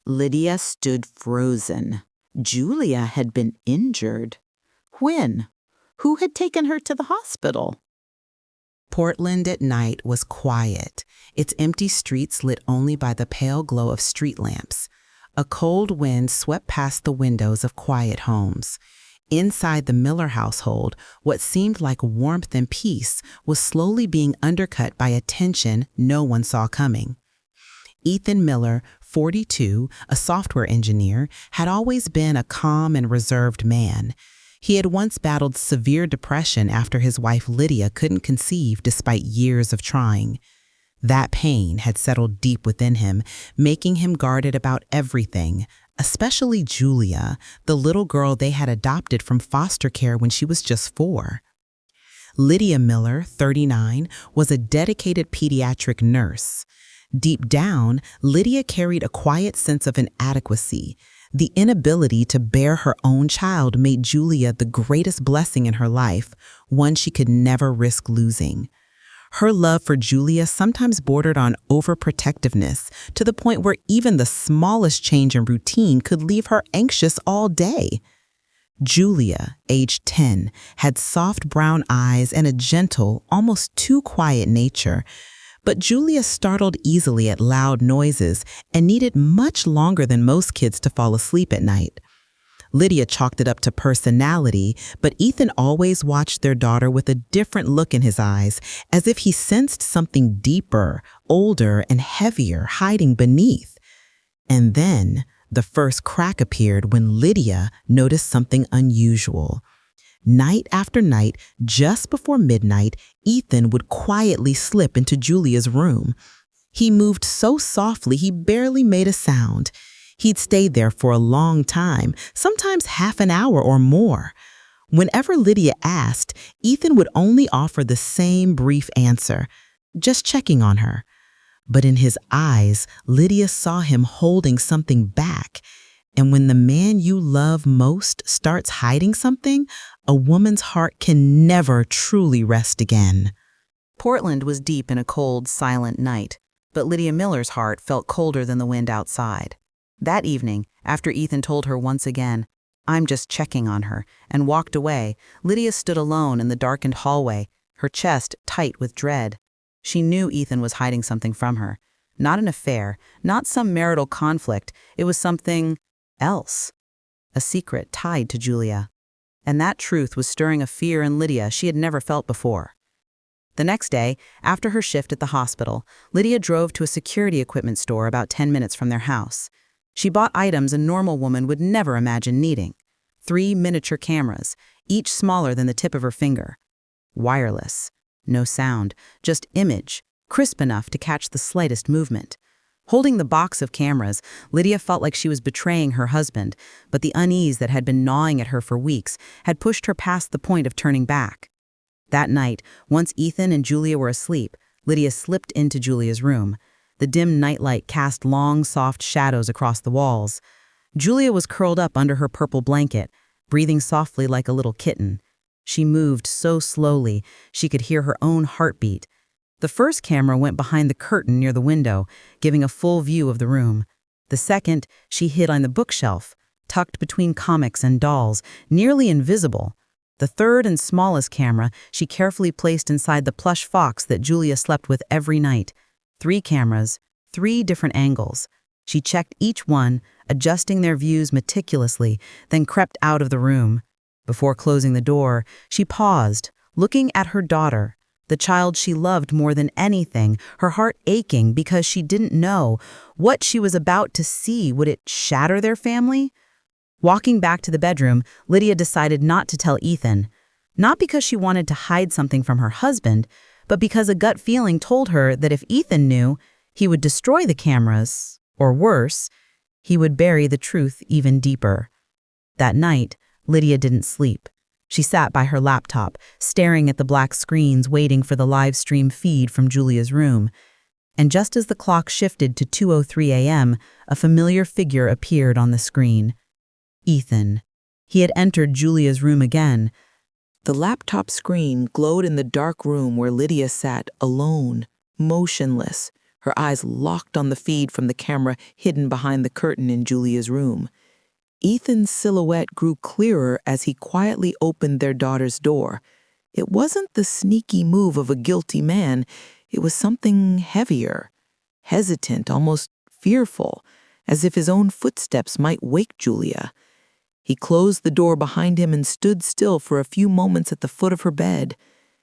Lydia stood frozen. Julia had been injured. When? Who had taken her to the hospital? Portland at night was quiet, its empty streets lit only by the pale glow of street lamps. A cold wind swept past the windows of quiet homes. Inside the Miller household, what seemed like warmth and peace was slowly being undercut by a tension no one saw coming. Ethan Miller, 42, a software engineer, had always been a calm and reserved man. He had once battled severe depression after his wife Lydia couldn't conceive despite years of trying. That pain had settled deep within him, making him guarded about everything, especially Julia, the little girl they had adopted from foster care when she was just 4. Lydia Miller, 39, was a dedicated pediatric nurse. Deep down, Lydia carried a quiet sense of inadequacy. The inability to bear her own child made Julia the greatest blessing in her life, one she could never risk losing. Her love for Julia sometimes bordered on overprotectiveness, to the point where even the smallest change in routine could leave her anxious all day. Julia, aged 10, had soft brown eyes and a gentle, almost too quiet nature. But Julia startled easily at loud noises and needed much longer than most kids to fall asleep at night. Lydia chalked it up to personality, but Ethan always watched their daughter with a different look in his eyes, as if he sensed something deeper, older, and heavier hiding beneath. And then the first crack appeared when Lydia noticed something unusual. Night after night, just before midnight, Ethan would quietly slip into Julia's room. He moved so softly he barely made a sound. He'd stayed there for a long time, sometimes half an hour or more. Whenever Lydia asked, Ethan would only offer the same brief answer, just checking on her. But in his eyes, Lydia saw him holding something back. And when the man you love most starts hiding something, a woman's heart can never truly rest again. Portland was deep in a cold, silent night, but Lydia Miller's heart felt colder than the wind outside. That evening, after Ethan told her once again, "I'm just checking on her," and walked away, Lydia stood alone in the darkened hallway, her chest tight with dread. She knew Ethan was hiding something from her. Not an affair, not some marital conflict, it was something else. A secret tied to Julia. And that truth was stirring a fear in Lydia she had never felt before. The next day, after her shift at the hospital, Lydia drove to a security equipment store about 10 minutes from their house. She bought items a normal woman would never imagine needing. 3 miniature cameras, each smaller than the tip of her finger. Wireless. No sound, just image, crisp enough to catch the slightest movement. Holding the box of cameras, Lydia felt like she was betraying her husband, but the unease that had been gnawing at her for weeks had pushed her past the point of turning back. That night, once Ethan and Julia were asleep, Lydia slipped into Julia's room. The dim nightlight cast long, soft shadows across the walls. Julia was curled up under her purple blanket, breathing softly like a little kitten. She moved so slowly she could hear her own heartbeat. The first camera went behind the curtain near the window, giving a full view of the room. The second she hid on the bookshelf, tucked between comics and dolls, nearly invisible. The third and smallest camera she carefully placed inside the plush fox that Julia slept with every night. 3 cameras, 3 different angles. She checked each one, adjusting their views meticulously, then crept out of the room. Before closing the door, she paused, looking at her daughter, the child she loved more than anything, her heart aching because she didn't know what she was about to see. Would it shatter their family? Walking back to the bedroom, Lydia decided not to tell Ethan. Not because she wanted to hide something from her husband, but because a gut feeling told her that if Ethan knew, he would destroy the cameras, or worse, he would bury the truth even deeper. That night, Lydia didn't sleep. She sat by her laptop, staring at the black screens, waiting for the live stream feed from Julia's room. And just as the clock shifted to 2:03 a.m., a familiar figure appeared on the screen. Ethan. He had entered Julia's room again. The laptop screen glowed in the dark room where Lydia sat alone, motionless, her eyes locked on the feed from the camera hidden behind the curtain in Julia's room. Ethan's silhouette grew clearer as he quietly opened their daughter's door. It wasn't the sneaky move of a guilty man. It was something heavier, hesitant, almost fearful, as if his own footsteps might wake Julia. He closed the door behind him and stood still for a few moments at the foot of her bed,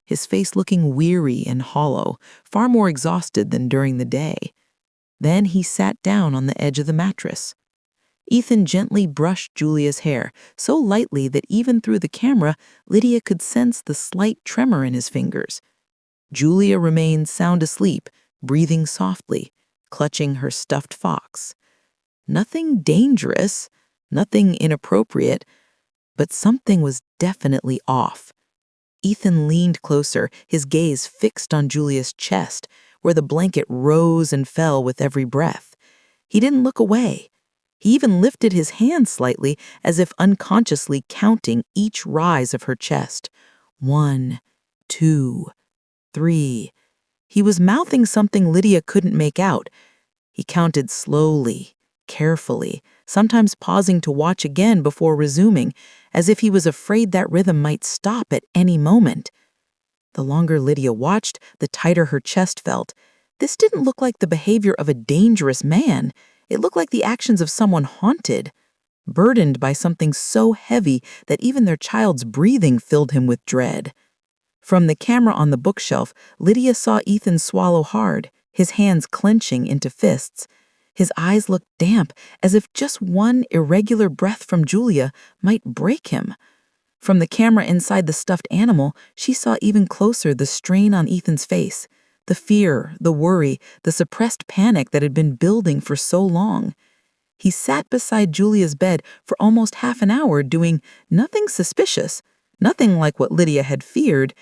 his face looking weary and hollow, far more exhausted than during the day. Then he sat down on the edge of the mattress. Ethan gently brushed Julia's hair, so lightly that even through the camera, Lydia could sense the slight tremor in his fingers. Julia remained sound asleep, breathing softly, clutching her stuffed fox. Nothing dangerous, nothing inappropriate, but something was definitely off. Ethan leaned closer, his gaze fixed on Julia's chest, where the blanket rose and fell with every breath. He didn't look away. He even lifted his hand slightly, as if unconsciously counting each rise of her chest. 1, 2, 3. He was mouthing something Lydia couldn't make out. He counted slowly, carefully, sometimes pausing to watch again before resuming, as if he was afraid that rhythm might stop at any moment. The longer Lydia watched, the tighter her chest felt. This didn't look like the behavior of a dangerous man. It looked like the actions of someone haunted, burdened by something so heavy that even their child's breathing filled him with dread. From the camera on the bookshelf, Lydia saw Ethan swallow hard, his hands clenching into fists. His eyes looked damp, as if just one irregular breath from Julia might break him. From the camera inside the stuffed animal, she saw even closer the strain on Ethan's face, the fear, the worry, the suppressed panic that had been building for so long. He sat beside Julia's bed for almost half an hour doing nothing suspicious, nothing like what Lydia had feared.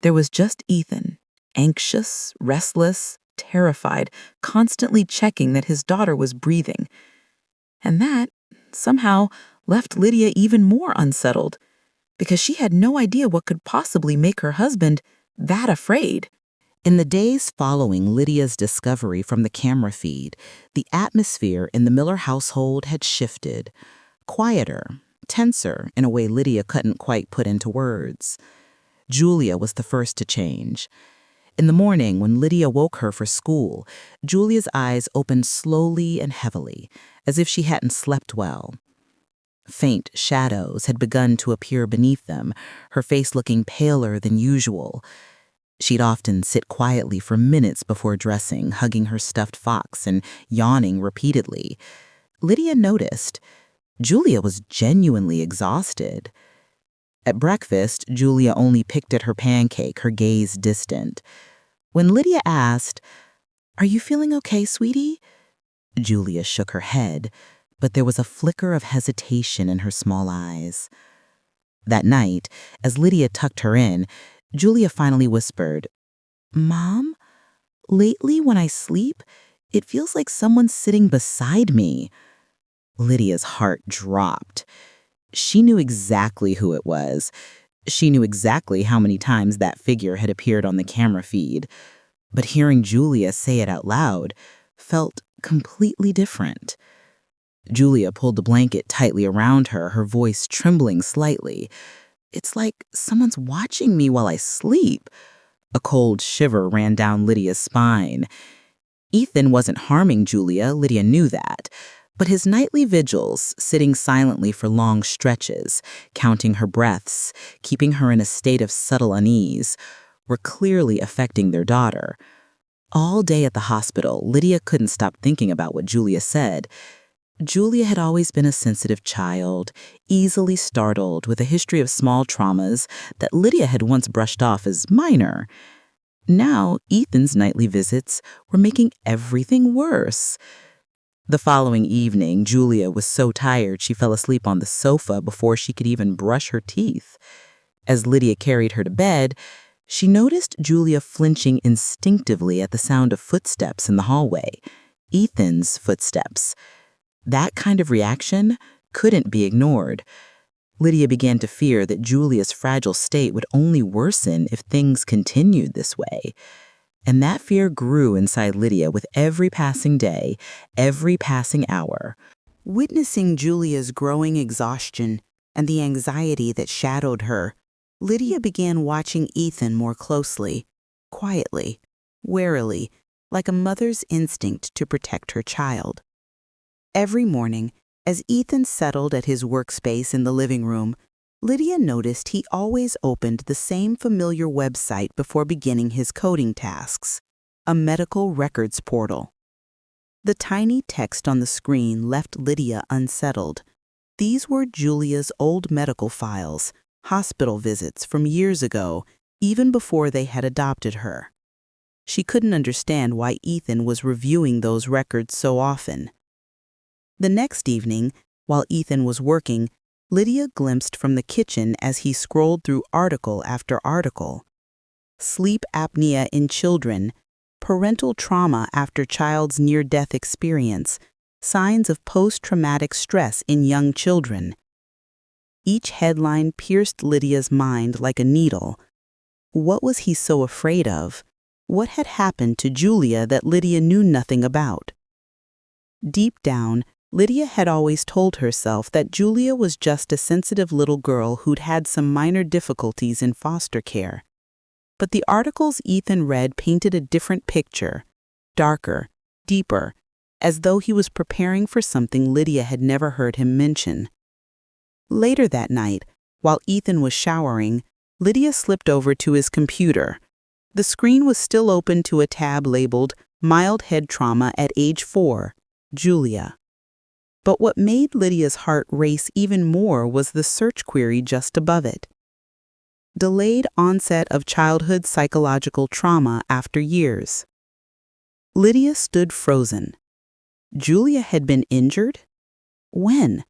There was just Ethan, anxious, restless, terrified, constantly checking that his daughter was breathing. And that, somehow, left Lydia even more unsettled, because she had no idea what could possibly make her husband that afraid. In the days following Lydia's discovery from the camera feed, the atmosphere in the Miller household had shifted, quieter, tenser in a way Lydia couldn't quite put into words. Julia was the first to change. In the morning, when Lydia woke her for school, Julia's eyes opened slowly and heavily, as if she hadn't slept well. Faint shadows had begun to appear beneath them, her face looking paler than usual. She'd often sit quietly for minutes before dressing, hugging her stuffed fox and yawning repeatedly. Lydia noticed. Julia was genuinely exhausted. At breakfast, Julia only picked at her pancake, her gaze distant. When Lydia asked, "Are you feeling okay, sweetie?" Julia shook her head, but there was a flicker of hesitation in her small eyes. That night, as Lydia tucked her in, Julia finally whispered, "Mom, lately when I sleep, it feels like someone's sitting beside me." Lydia's heart dropped. She knew exactly who it was. She knew exactly how many times that figure had appeared on the camera feed. But hearing Julia say it out loud felt completely different. Julia pulled the blanket tightly around her, her voice trembling slightly. "It's like someone's watching me while I sleep." A cold shiver ran down Lydia's spine. Ethan wasn't harming Julia, Lydia knew that. But his nightly vigils, sitting silently for long stretches, counting her breaths, keeping her in a state of subtle unease, were clearly affecting their daughter. All day at the hospital, Lydia couldn't stop thinking about what Julia said. Julia had always been a sensitive child, easily startled, with a history of small traumas that Lydia had once brushed off as minor. Now, Ethan's nightly visits were making everything worse. The following evening, Julia was so tired she fell asleep on the sofa before she could even brush her teeth. As Lydia carried her to bed, she noticed Julia flinching instinctively at the sound of footsteps in the hallway. Ethan's footsteps. That kind of reaction couldn't be ignored. Lydia began to fear that Julia's fragile state would only worsen if things continued this way. And that fear grew inside Lydia with every passing day, every passing hour. Witnessing Julia's growing exhaustion and the anxiety that shadowed her, Lydia began watching Ethan more closely, quietly, warily, like a mother's instinct to protect her child. Every morning, as Ethan settled at his workspace in the living room, Lydia noticed he always opened the same familiar website before beginning his coding tasks, a medical records portal. The tiny text on the screen left Lydia unsettled. These were Julia's old medical files, hospital visits from years ago, even before they had adopted her. She couldn't understand why Ethan was reviewing those records so often. The next evening, while Ethan was working, Lydia glimpsed from the kitchen as he scrolled through article after article. Sleep apnea in children, parental trauma after child's near-death experience, signs of post-traumatic stress in young children. Each headline pierced Lydia's mind like a needle. What was he so afraid of? What had happened to Julia that Lydia knew nothing about? Deep down, Lydia had always told herself that Julia was just a sensitive little girl who'd had some minor difficulties in foster care. But the articles Ethan read painted a different picture, darker, deeper, as though he was preparing for something Lydia had never heard him mention. Later that night, while Ethan was showering, Lydia slipped over to his computer. The screen was still open to a tab labeled Mild Head Trauma at Age 4, Julia. But what made Lydia's heart race even more was the search query just above it. Delayed onset of childhood psychological trauma after years. Lydia stood frozen. Julia had been injured? When?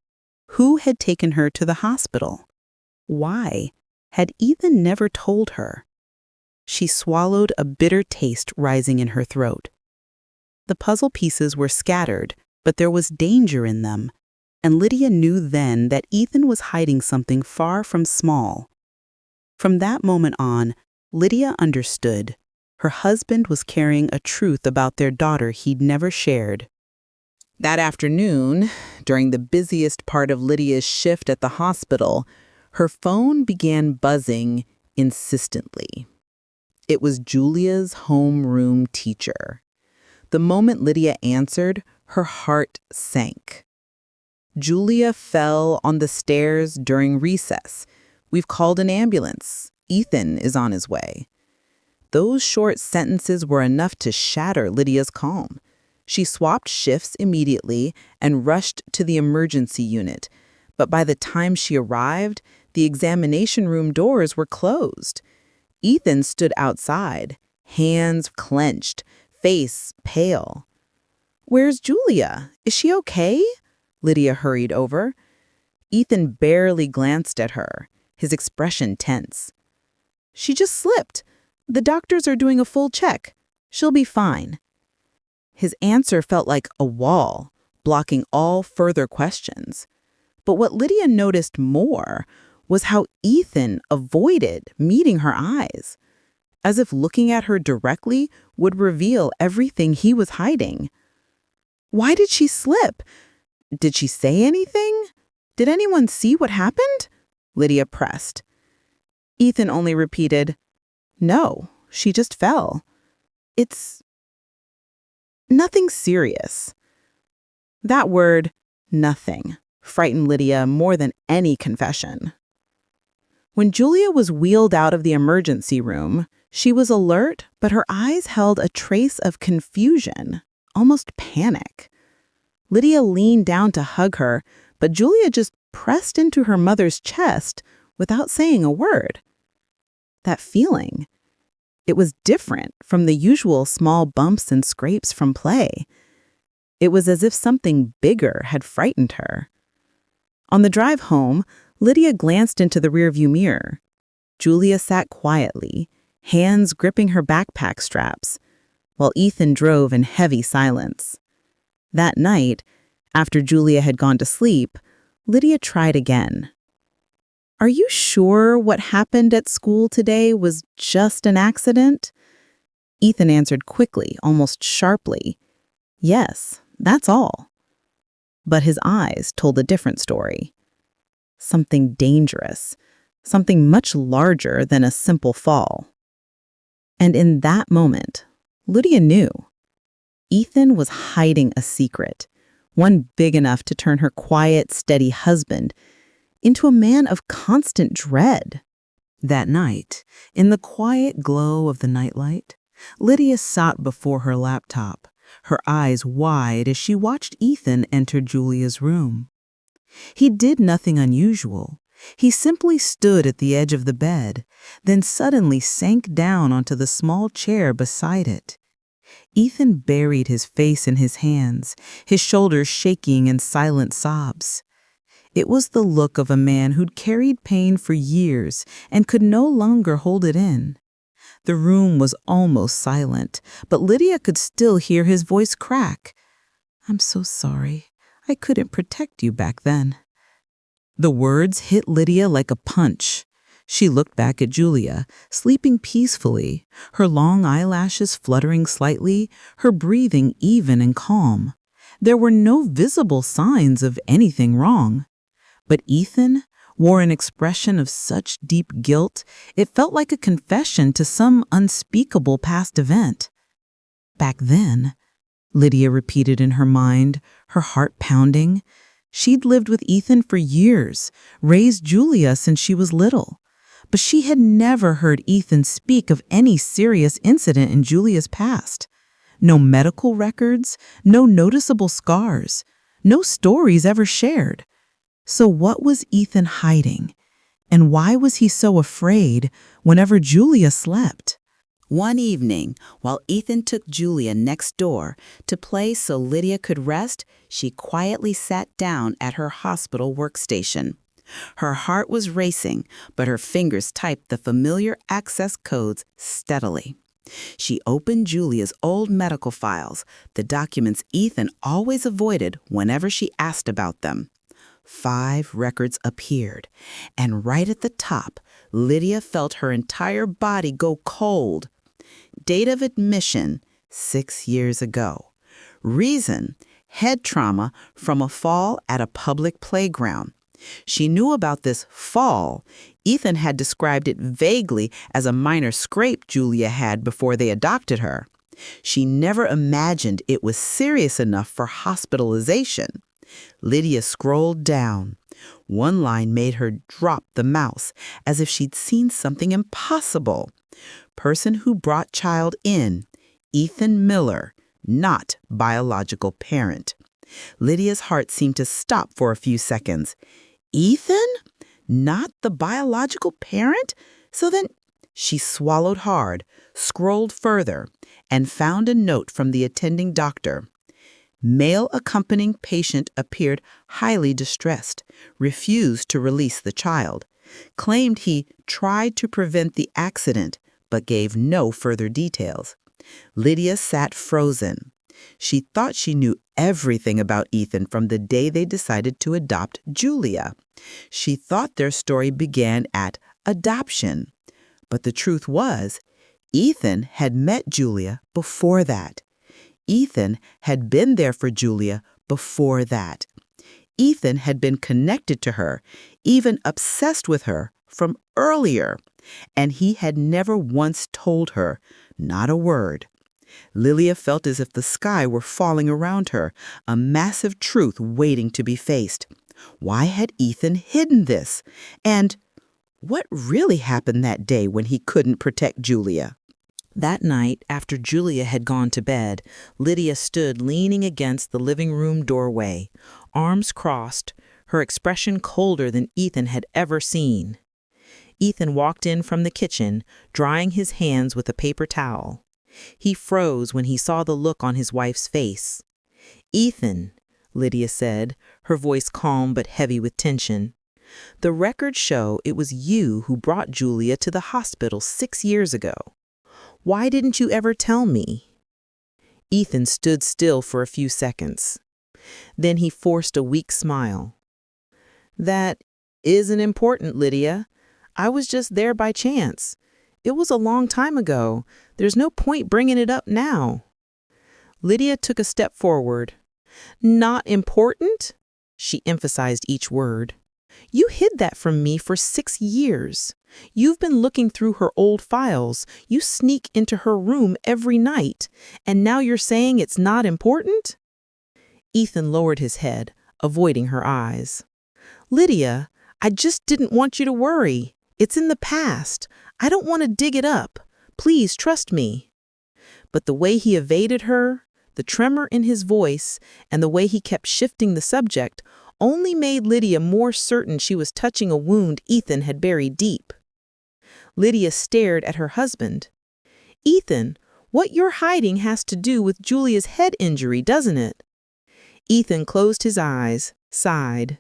Who had taken her to the hospital? Why? Had Ethan never told her? She swallowed, a bitter taste rising in her throat. The puzzle pieces were scattered, but there was danger in them, and Lydia knew then that Ethan was hiding something far from small. From that moment on, Lydia understood. Her husband was carrying a truth about their daughter he'd never shared. That afternoon, during the busiest part of Lydia's shift at the hospital, her phone began buzzing insistently. It was Julia's homeroom teacher. The moment Lydia answered, her heart sank. Julia fell on the stairs during recess. We've called an ambulance. Ethan is on his way. Those short sentences were enough to shatter Lydia's calm. She swapped shifts immediately and rushed to the emergency unit. But by the time she arrived, the examination room doors were closed. Ethan stood outside, hands clenched, face pale. "Where's Julia? Is she okay?" Lydia hurried over. Ethan barely glanced at her, his expression tense. "She just slipped. The doctors are doing a full check. She'll be fine." His answer felt like a wall, blocking all further questions. But what Lydia noticed more was how Ethan avoided meeting her eyes, as if looking at her directly would reveal everything he was hiding. Why did she slip? Did she say anything? Did anyone see what happened? Lydia pressed. Ethan only repeated, "No, she just fell. It's nothing serious." That word, nothing, frightened Lydia more than any confession. When Julia was wheeled out of the emergency room, she was alert, but her eyes held a trace of confusion, almost panic. Lydia leaned down to hug her, but Julia just pressed into her mother's chest without saying a word. That feeling, it was different from the usual small bumps and scrapes from play. It was as if something bigger had frightened her. On the drive home, Lydia glanced into the rearview mirror. Julia sat quietly, hands gripping her backpack straps, while Ethan drove in heavy silence. That night, after Julia had gone to sleep, Lydia tried again. "Are you sure what happened at school today was just an accident?" Ethan answered quickly, almost sharply, "Yes, that's all." But his eyes told a different story. Something dangerous, something much larger than a simple fall. And in that moment, Lydia knew. Ethan was hiding a secret, one big enough to turn her quiet, steady husband into a man of constant dread. That night, in the quiet glow of the nightlight, Lydia sat before her laptop, her eyes wide as she watched Ethan enter Julia's room. He did nothing unusual. He simply stood at the edge of the bed, then suddenly sank down onto the small chair beside it. Ethan buried his face in his hands, his shoulders shaking in silent sobs. It was the look of a man who'd carried pain for years and could no longer hold it in. The room was almost silent, but Lydia could still hear his voice crack. "I'm so sorry. I couldn't protect you back then." The words hit Lydia like a punch. She looked back at Julia, sleeping peacefully, her long eyelashes fluttering slightly, her breathing even and calm. There were no visible signs of anything wrong. But Ethan wore an expression of such deep guilt, it felt like a confession to some unspeakable past event. "Back then," Lydia repeated in her mind, her heart pounding. She'd lived with Ethan for years, raised Julia since she was little. But she had never heard Ethan speak of any serious incident in Julia's past. No medical records, no noticeable scars, no stories ever shared. So what was Ethan hiding? And why was he so afraid whenever Julia slept? One evening, while Ethan took Julia next door to play so Lydia could rest, she quietly sat down at her hospital workstation. Her heart was racing, but her fingers typed the familiar access codes steadily. She opened Julia's old medical files, the documents Ethan always avoided whenever she asked about them. 5 records appeared, and right at the top, Lydia felt her entire body go cold. Date of admission, 6 years ago. Reason, head trauma from a fall at a public playground. She knew about this fall. Ethan had described it vaguely as a minor scrape Julia had before they adopted her. She never imagined it was serious enough for hospitalization. Lydia scrolled down. One line made her drop the mouse, as if she'd seen something impossible. Person who brought child in, Ethan Miller, not biological parent. Lydia's heart seemed to stop for a few seconds. Ethan? Not the biological parent? So then, she swallowed hard, scrolled further, and found a note from the attending doctor. Male accompanying patient appeared highly distressed, refused to release the child, claimed he tried to prevent the accident, but gave no further details. Lydia sat frozen. She thought she knew everything about Ethan from the day they decided to adopt Julia. She thought their story began at adoption. But the truth was, Ethan had met Julia before that. Ethan had been there for Julia before that. Ethan had been connected to her, even obsessed with her, from earlier. And he had never once told her, not a word. Lydia felt as if the sky were falling around her, a massive truth waiting to be faced. Why had Ethan hidden this? And what really happened that day when he couldn't protect Julia? That night, after Julia had gone to bed, Lydia stood leaning against the living room doorway, arms crossed, her expression colder than Ethan had ever seen. Ethan walked in from the kitchen, drying his hands with a paper towel. He froze when he saw the look on his wife's face. "Ethan," Lydia said, her voice calm but heavy with tension. "The records show it was you who brought Julia to the hospital 6 years ago. Why didn't you ever tell me?" Ethan stood still for a few seconds. Then he forced a weak smile. "That isn't important, Lydia. I was just there by chance. It was a long time ago. There's no point bringing it up now. Lydia took a step forward. Not important? She emphasized each word. You hid that from me for 6 years. You've been looking through her old files. You sneak into her room every night. And now you're saying it's not important? Ethan lowered his head, avoiding her eyes. Lydia, I just didn't want you to worry. It's in the past. I don't want to dig it up. Please trust me. But the way he evaded her, the tremor in his voice, and the way he kept shifting the subject only made Lydia more certain she was touching a wound Ethan had buried deep. Lydia stared at her husband. Ethan, what you're hiding has to do with Julia's head injury, doesn't it? Ethan closed his eyes, sighed.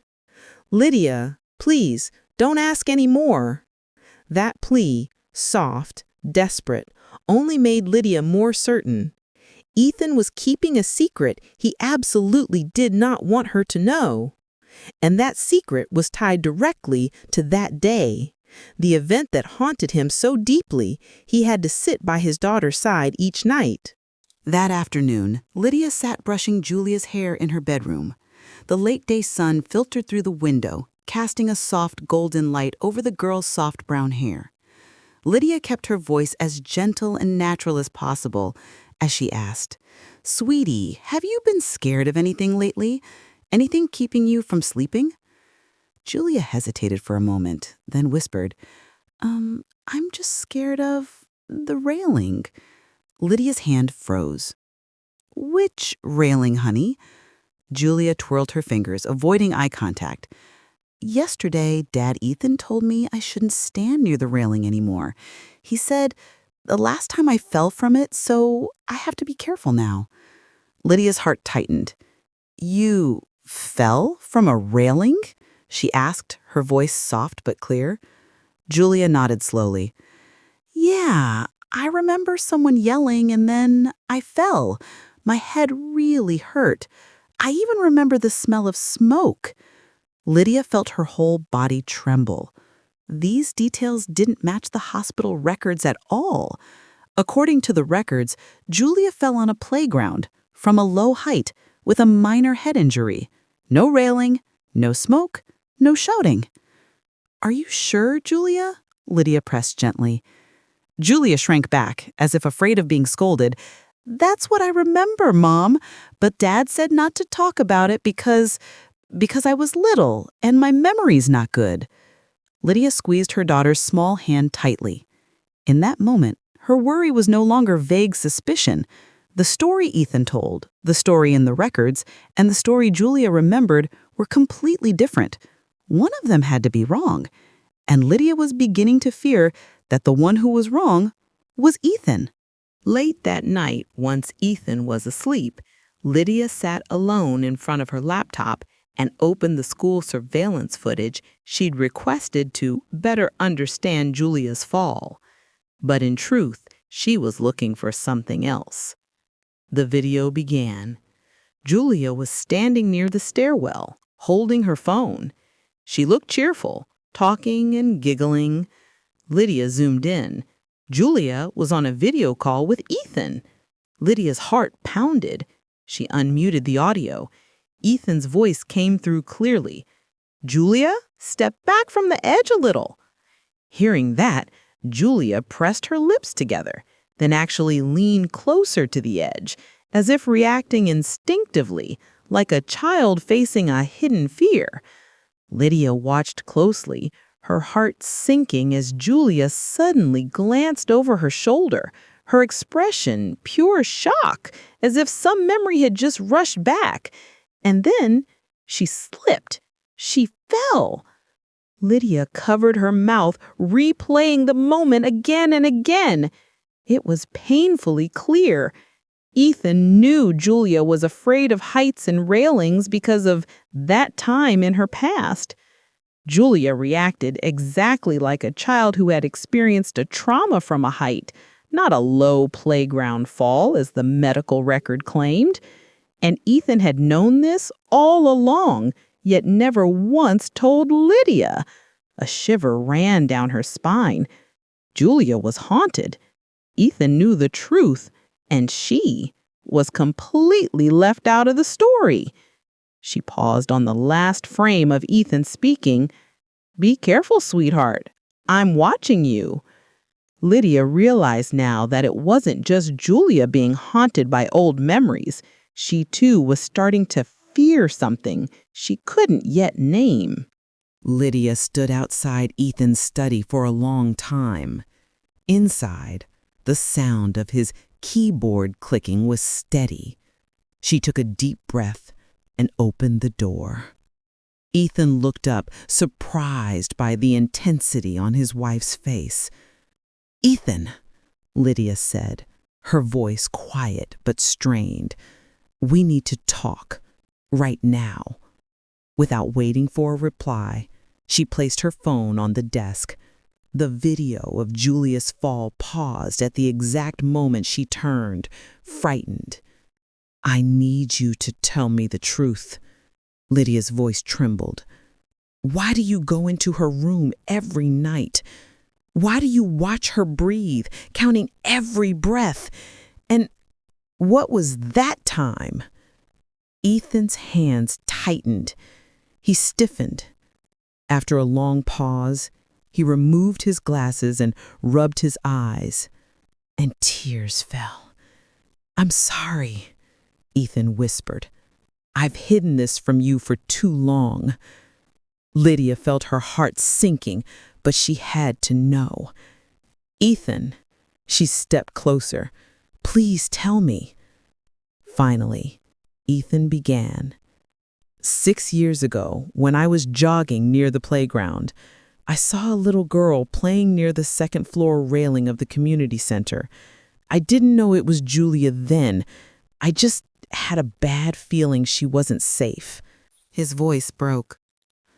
Lydia, please, don't ask any more. That plea, soft, desperate, only made Lydia more certain. Ethan was keeping a secret he absolutely did not want her to know. And that secret was tied directly to that day, the event that haunted him so deeply he had to sit by his daughter's side each night. That afternoon, Lydia sat brushing Julia's hair in her bedroom. The late-day sun filtered through the window, casting a soft golden light over the girl's soft brown hair. Lydia kept her voice as gentle and natural as possible as she asked, Sweetie, have you been scared of anything lately? Anything keeping you from sleeping? Julia hesitated for a moment, then whispered, I'm just scared of the railing. Lydia's hand froze. Which railing, honey? Julia twirled her fingers, avoiding eye contact. Yesterday, Dad Ethan told me I shouldn't stand near the railing anymore. He said, the last time I fell from it, so I have to be careful now. Lydia's heart tightened. You fell from a railing? She asked, her voice soft but clear. Julia nodded slowly. Yeah, I remember someone yelling and then I fell. My head really hurt. I even remember the smell of smoke. Lydia felt her whole body tremble. These details didn't match the hospital records at all. According to the records, Julia fell on a playground from a low height with a minor head injury. No railing, no smoke, no shouting. Are you sure, Julia? Lydia pressed gently. Julia shrank back, as if afraid of being scolded. That's what I remember, Mom, but Dad said not to talk about it because I was little and my memory's not good. Lydia squeezed her daughter's small hand tightly. In that moment, her worry was no longer vague suspicion. The story Ethan told, the story in the records, and the story Julia remembered were completely different. One of them had to be wrong, and Lydia was beginning to fear that the one who was wrong was Ethan. Late that night, once Ethan was asleep, Lydia sat alone in front of her laptop and opened the school surveillance footage she'd requested to better understand Julia's fall. But in truth, she was looking for something else. The video began. Julia was standing near the stairwell, holding her phone. She looked cheerful, talking and giggling. Lydia zoomed in. Julia was on a video call with Ethan. Lydia's heart pounded. She unmuted the audio. Ethan's voice came through clearly. Julia, step back from the edge a little. Hearing that, Julia pressed her lips together, then actually leaned closer to the edge, as if reacting instinctively, like a child facing a hidden fear. Lydia watched closely, her heart sinking as Julia suddenly glanced over her shoulder, her expression pure shock, as if some memory had just rushed back. And then she slipped. She fell. Lydia covered her mouth, replaying the moment again and again. It was painfully clear. Ethan knew Julia was afraid of heights and railings because of that time in her past. Julia reacted exactly like a child who had experienced a trauma from a height, not a low playground fall, as the medical record claimed. And Ethan had known this all along, yet never once told Lydia. A shiver ran down her spine. Julia was haunted. Ethan knew the truth, and she was completely left out of the story. She paused on the last frame of Ethan speaking. "Be careful, sweetheart. I'm watching you." Lydia realized now that it wasn't just Julia being haunted by old memories. She too was starting to fear something she couldn't yet name. Lydia stood outside Ethan's study for a long time. Inside, the sound of his keyboard clicking was steady. She took a deep breath and opened the door. Ethan looked up, surprised by the intensity on his wife's face. "Ethan," Lydia said, her voice quiet but strained, "we need to talk, right now." Without waiting for a reply, she placed her phone on the desk. The video of Julia's fall paused at the exact moment she turned, frightened. "I need you to tell me the truth." Lydia's voice trembled. "Why do you go into her room every night? Why do you watch her breathe, counting every breath? And what was that time?" Ethan's hands tightened. He stiffened. After a long pause, he removed his glasses and rubbed his eyes, and tears fell. "I'm sorry," Ethan whispered. "I've hidden this from you for too long." Lydia felt her heart sinking, but she had to know. "Ethan," she stepped closer, "please tell me." Finally, Ethan began. 6 years ago, when I was jogging near the playground, I saw a little girl playing near the second-floor railing of the community center. I didn't know it was Julia then. I just had a bad feeling she wasn't safe." His voice broke.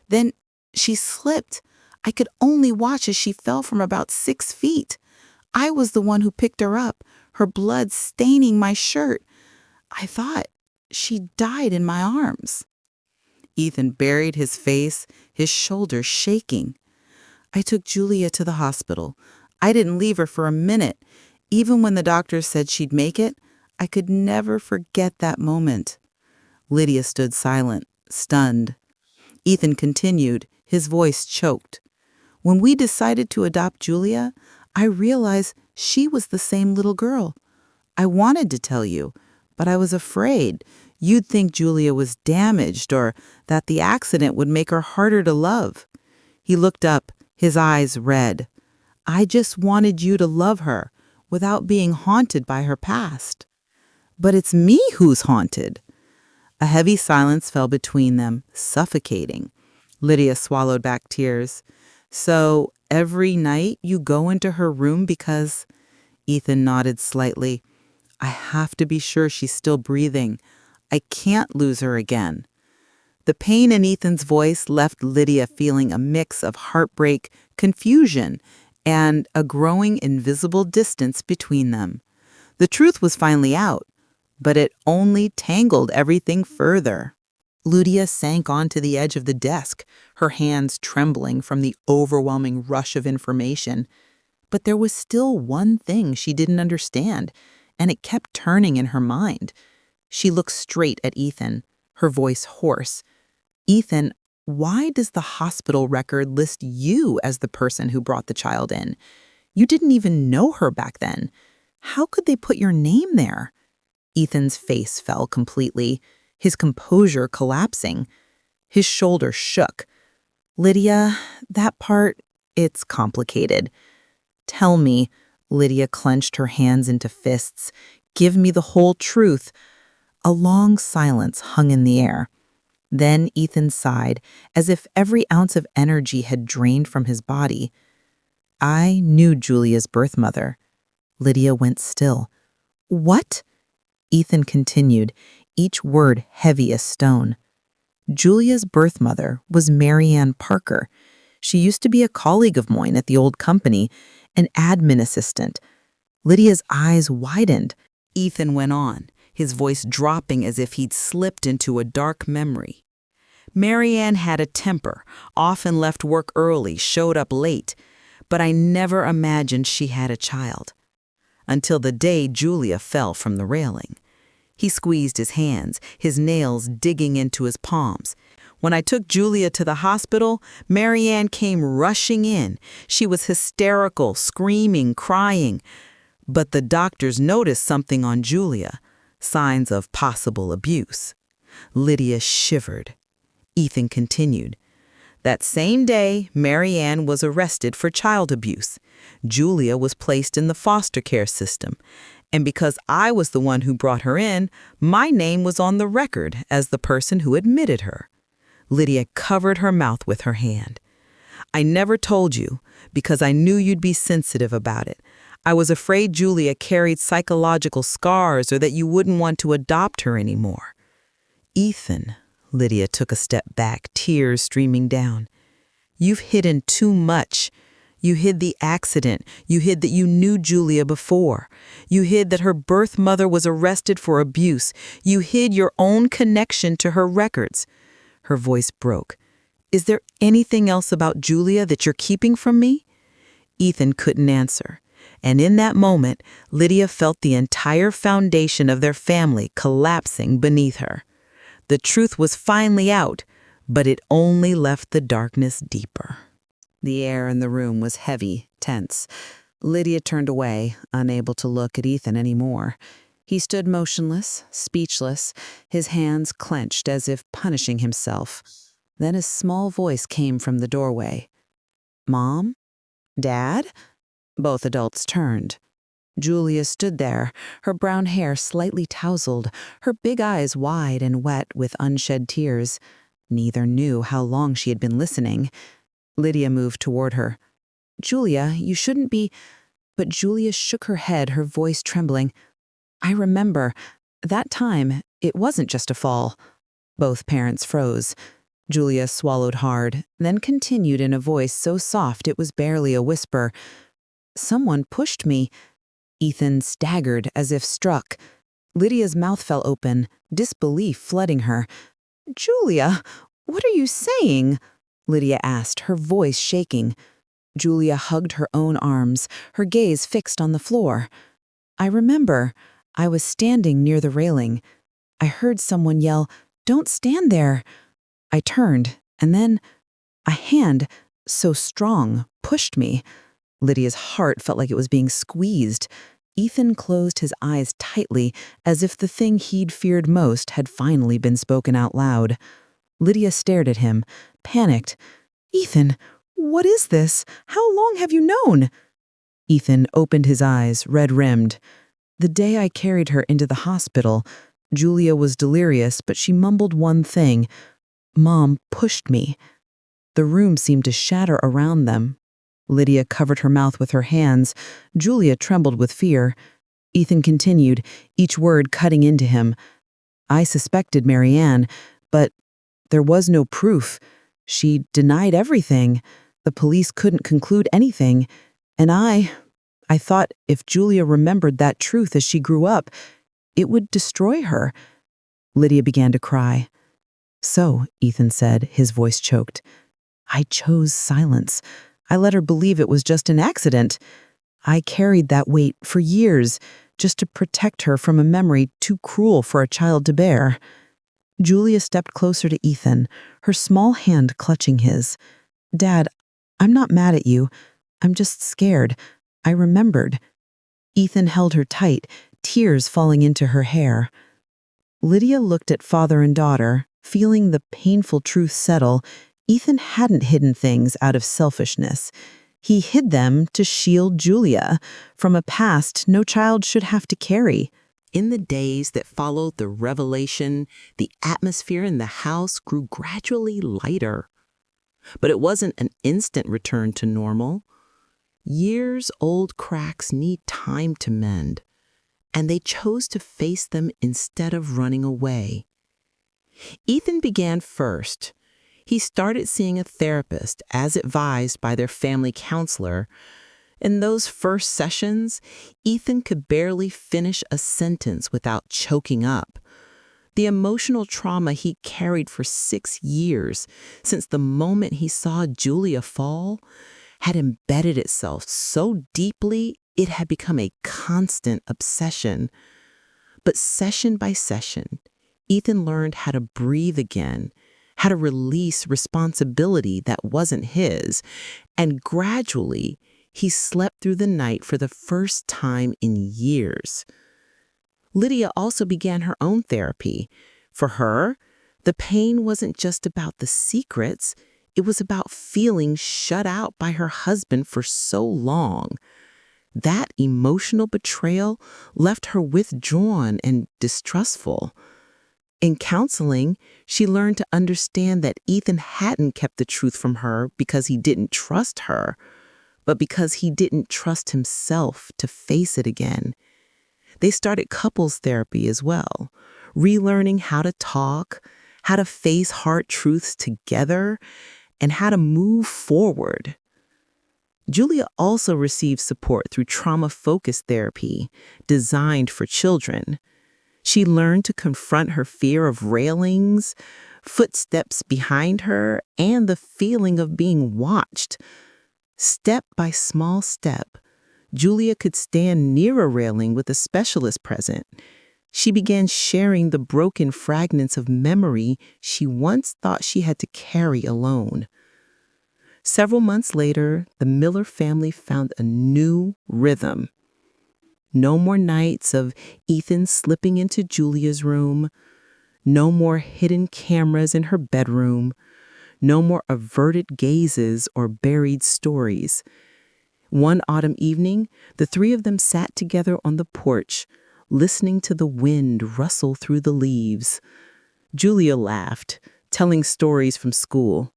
"Then she slipped. I could only watch as she fell from about 6 feet. I was the one who picked her up, her blood staining my shirt. I thought she died in my arms." Ethan buried his face, his shoulders shaking. "I took Julia to the hospital. I didn't leave her for a minute. Even when the doctors said she'd make it, I could never forget that moment." Lydia stood silent, stunned. Ethan continued, his voice choked. "When we decided to adopt Julia, I realized she was the same little girl. I wanted to tell you, but I was afraid you'd think Julia was damaged or that the accident would make her harder to love." He looked up, his eyes red. "I just wanted you to love her without being haunted by her past." "But it's me who's haunted." A heavy silence fell between them, suffocating. Lydia swallowed back tears. "So every night you go into her room because—" Ethan nodded slightly. "I have to be sure she's still breathing. I can't lose her again." The pain in Ethan's voice left Lydia feeling a mix of heartbreak, confusion, and a growing invisible distance between them. The truth was finally out, but it only tangled everything further. Lydia sank onto the edge of the desk, her hands trembling from the overwhelming rush of information. But there was still one thing she didn't understand, and it kept turning in her mind. She looked straight at Ethan, her voice hoarse. "Ethan, why does the hospital record list you as the person who brought the child in? You didn't even know her back then. How could they put your name there?" Ethan's face fell completely, his composure collapsing. His shoulders shook. "Lydia, that part, it's complicated." "Tell me," Lydia clenched her hands into fists. "Give me the whole truth." A long silence hung in the air. Then Ethan sighed, as if every ounce of energy had drained from his body. "I knew Julia's birth mother." Lydia went still. "What?" Ethan continued, each word heavy as stone. "Julia's birth mother was Marianne Parker. She used to be a colleague of mine at the old company, an admin assistant." Lydia's eyes widened. Ethan went on, his voice dropping as if he'd slipped into a dark memory. "Marianne had a temper, often left work early, showed up late. but I never imagined she had a child. Until the day Julia fell from the railing. He squeezed his hands, his nails digging into his palms. When I took Julia to the hospital, Marianne came rushing in. She was hysterical, screaming, crying. But the doctors noticed something on Julia, signs of possible abuse. Lydia shivered. Ethan continued. That same day, Marianne was arrested for child abuse. Julia was placed in the foster care system. And because I was the one who brought her in, my name was on the record as the person who admitted her. Lydia covered her mouth with her hand. I never told you because I knew you'd be sensitive about it. I was afraid Julia carried psychological scars or that you wouldn't want to adopt her anymore. Ethan, Lydia took a step back, tears streaming down. You've hidden too much. You hid the accident. You hid that you knew Julia before. You hid that her birth mother was arrested for abuse. You hid your own connection to her records. Her voice broke. Is there anything else about Julia that you're keeping from me? Ethan couldn't answer. And in that moment, Lydia felt the entire foundation of their family collapsing beneath her. The truth was finally out, but it only left the darkness deeper. The air in the room was heavy, tense. Lydia turned away, unable to look at Ethan anymore. He stood motionless, speechless, his hands clenched as if punishing himself. Then a small voice came from the doorway. Mom? Dad? Both adults turned. Julia stood there, her brown hair slightly tousled, her big eyes wide and wet with unshed tears. Neither knew how long she had been listening. Lydia moved toward her. Julia, you shouldn't be... But Julia shook her head, her voice trembling. I remember. That time, it wasn't just a fall. Both parents froze. Julia swallowed hard, then continued in a voice so soft it was barely a whisper. Someone pushed me. Ethan staggered as if struck. Lydia's mouth fell open, disbelief flooding her. Julia, what are you saying? Lydia asked, her voice shaking. Julia hugged her own arms, her gaze fixed on the floor. I remember. I was standing near the railing. I heard someone yell, "Don't stand there." I turned, and then a hand, so strong, pushed me. Lydia's heart felt like it was being squeezed. Ethan closed his eyes tightly, as if the thing he'd feared most had finally been spoken out loud. Lydia stared at him, panicked. Ethan, what is this? How long have you known? Ethan opened his eyes, red-rimmed. The day I carried her into the hospital, Julia was delirious, but she mumbled one thing. Mom pushed me. The room seemed to shatter around them. Lydia covered her mouth with her hands. Julia trembled with fear. Ethan continued, each word cutting into him. I suspected Marianne, but there was no proof. She denied everything. The police couldn't conclude anything. And I thought if Julia remembered that truth as she grew up, it would destroy her. Lydia began to cry. So, Ethan said, his voice choked, I chose silence. I let her believe it was just an accident. I carried that weight for years, just to protect her from a memory too cruel for a child to bear. Julia stepped closer to Ethan, her small hand clutching his. Dad, I'm not mad at you. I'm just scared. I remembered. Ethan held her tight, tears falling into her hair. Lydia looked at father and daughter, feeling the painful truth settle. Ethan hadn't hidden things out of selfishness. He hid them to shield Julia from a past no child should have to carry. In the days that followed the revelation, the atmosphere in the house grew gradually lighter. But it wasn't an instant return to normal. Years-old cracks need time to mend, and they chose to face them instead of running away. Ethan began first. He started seeing a therapist as advised by their family counselor. In those first sessions, Ethan could barely finish a sentence without choking up. The emotional trauma he carried for 6 years, since the moment he saw Julia fall, had embedded itself so deeply it had become a constant obsession. But session by session, Ethan learned how to breathe again, how to release responsibility that wasn't his, and gradually he slept through the night for the first time in years. Lydia also began her own therapy. For her, the pain wasn't just about the secrets, it was about feeling shut out by her husband for so long. That emotional betrayal left her withdrawn and distrustful. In counseling, she learned to understand that Ethan hadn't kept the truth from her because he didn't trust her, but because he didn't trust himself to face it again. They started couples therapy as well, relearning how to talk, how to face hard truths together, and how to move forward. Julia also received support through trauma-focused therapy designed for children. She learned to confront her fear of railings, footsteps behind her, and the feeling of being watched. Step by small step, Julia could stand near a railing with a specialist present. She began sharing the broken fragments of memory she once thought she had to carry alone. Several months later, the Miller family found a new rhythm. No more nights of Ethan slipping into Julia's room. No more hidden cameras in her bedroom. No more averted gazes or buried stories. One autumn evening, the three of them sat together on the porch, listening to the wind rustle through the leaves. Julia laughed, telling stories from school.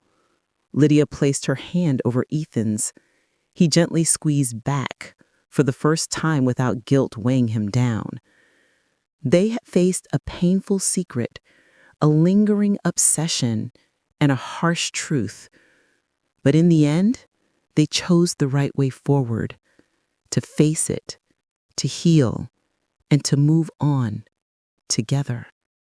Lydia placed her hand over Ethan's. He gently squeezed back, for the first time without guilt weighing him down. They had faced a painful secret, a lingering obsession, and a harsh truth. But in the end, they chose the right way forward, to face it, to heal, and to move on together.